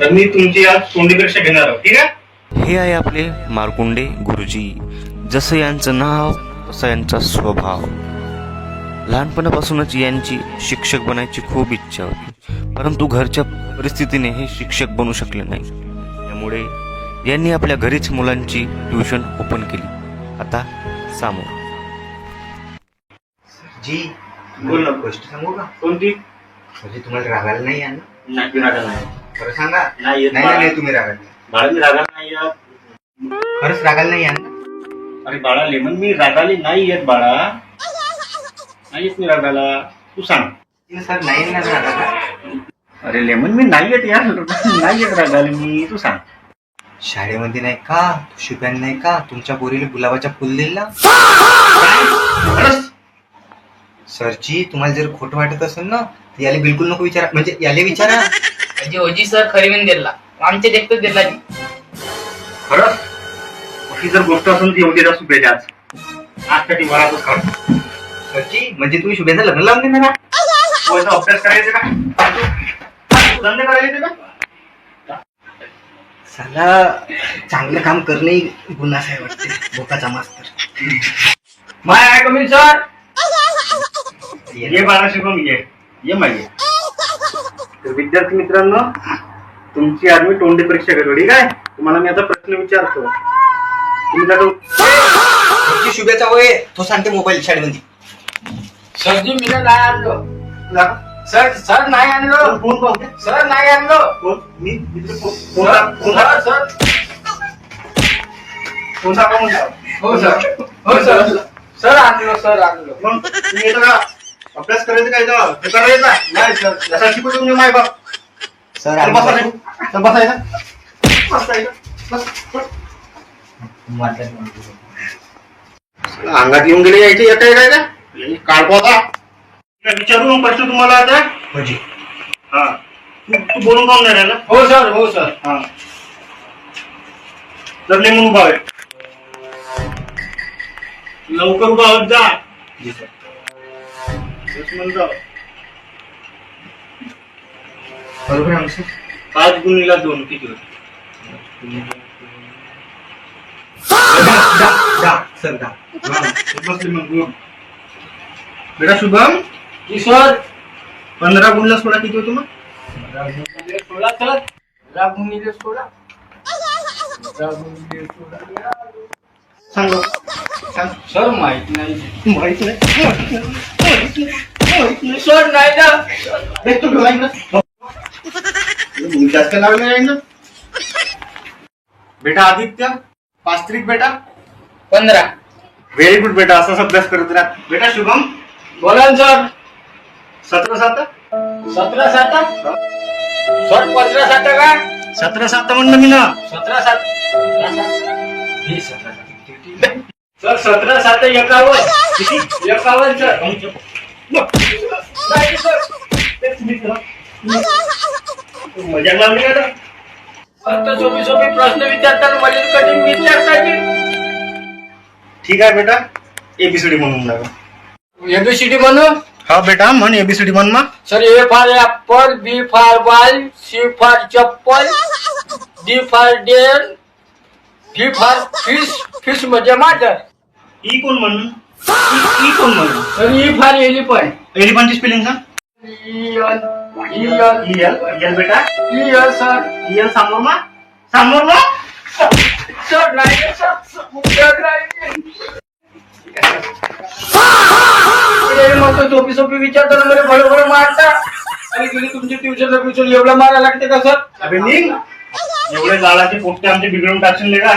तर मी तुमची आज तोंडी परीक्षा घेणार आहोत, ठीक आहे? हे आहे आपले मारकुंडे गुरुजी. जसं यांचं नाव तसा यांचा स्वभाव. लहानपणापासूनच यांची शिक्षक बनायची खूप इच्छा होती, परंतु घरच्या परिस्थितीने हे शिक्षक बनू शकले नाही. त्यामुळे यांनी आपल्या घरीच मुलांची ट्युशन ओपन केली. आता सामोर जी बोल ना. गोष्ट सांगू का? कोणती? म्हणजे तुम्हाला रागायला नाही या ना? नाही रागा नाही. खरं सांगा. नाही येत नाही बाळा. नाही तुम्ही रागायला बाळा मी रागा नाही येत. खरंच रागायला नाही या ना? अरे बाळा लेमन मी रागाली नाही येत बाळा. नाही येत मी रागाला. तू सांग. सर नाही येणार रागायला. अरे लेमन मी नाही येत यार. नाही येत रागाले मी. तू सांग. शाळेमध्ये नाही का शुभ्यान नाही का तुमच्या पोरीला गुलाबाचा फुल दिला? खरंच? सरजी तुम्हाला जर खोटं वाटत असेल ना तर याला बिलकुल नको विचारा. म्हणजे याला विचारा. म्हणजे होजी सर खरी पण दिला आमच्या देखतच दिला. खरंच? अशी जर गोष्ट असेल ती होती असू पाहिजे आज. आजसाठी वरातच काढ. सरजी म्हणजे तुम्ही शुभ्याचं लग्न लावून देणार ना? पोहायचा अभ्यास करायचा का? धंदे करायचे का? साला चांगलं काम करणे गुन्हाच आहे वाटते. बोकाचा मास्तर. माय आहे कमी सर. ये बाळा शिकून ये मागे. तर विद्यार्थी मित्रांनो, तुमची आज मी तोंडी परीक्षा घेतो, ठीक आहे? तुम्हाला मी आता प्रश्न विचारतो. तुम्ही त्याचा सरजी शुभ्याचा वय तो सांगते मोबाईल शाळेमध्ये. सरजी मी नाही आणलो. सर नाही आणलो. फोन पाहू. सर नाही आणलो. मी सर फोन टाका म्हणता. हो सर. सर आणलो. मग तुम्ही येतो का? अभ्यास करायचं काय तर हे करायचं नाही सर. जसा शिकवतो तुम्ही माय बाप. सर चल बसायचं. चल बसायचं. बसायचं. बस. अंगात येऊन गेले यायचे येत आहे काय काढतो आता. विचारू मग प्रश्न तुम्हाला आता. म्हणजे हा तू बोलून काऊन नाही राहिला? हो सर. हा तर नेमून उभा आहे. लवकर उभा होत जा. म्हणतो बरोबर आहे सर. 5 गुणिला 2 किती होते? सर दा. बसले मग. बेटा शुभम, जी सर. 15 गुणिला 16 किती होतो मग? 16 सर. 16. सांग सर माहित नाही. माहित नाही. सर नाही ना. देख तू लाईन जास्त लागले नाही ना. बेटा आदित्य, 5 त्रिक बेटा. 15. व्हेरी गुड बेटा. असाच अभ्यास करत राहा. बेटा शुभम, बोला ना सर. 17 7 17 7. सर 15 7 का? 17 7 म्हणलं मी ना. 17 7. सर 17 7 51. किती? 51 सर. नाही सर. मजा लागली का? आता सोपी प्रश्न विचारताना मला कठीण विचारता. ठीक आहे बेटा. एबीसीडी म्हणून लागा. एबीसीडी म्हणू. हा बेटा म्हण एबीसीडी म्हण मग. Sir A for apple, B for ball, C for chappal, D for den, V for fish म्हणजे माटर. ई कोण म्हणून? ई कोण म्हणून? Sir E for elephant. एलिफंटची स्पेलिंग सांग. एल बेटा. सर. एल समोर ना. सर नाही सर मग सोपी विचारताना मला बरोबर मारता आणि तुम्ही तुमच्या ट्युशन एवढं मारायला लागते का सर? अबे निघ. एवढे गाळाचे पोट्टे आमचे बिघडून टाकशील का?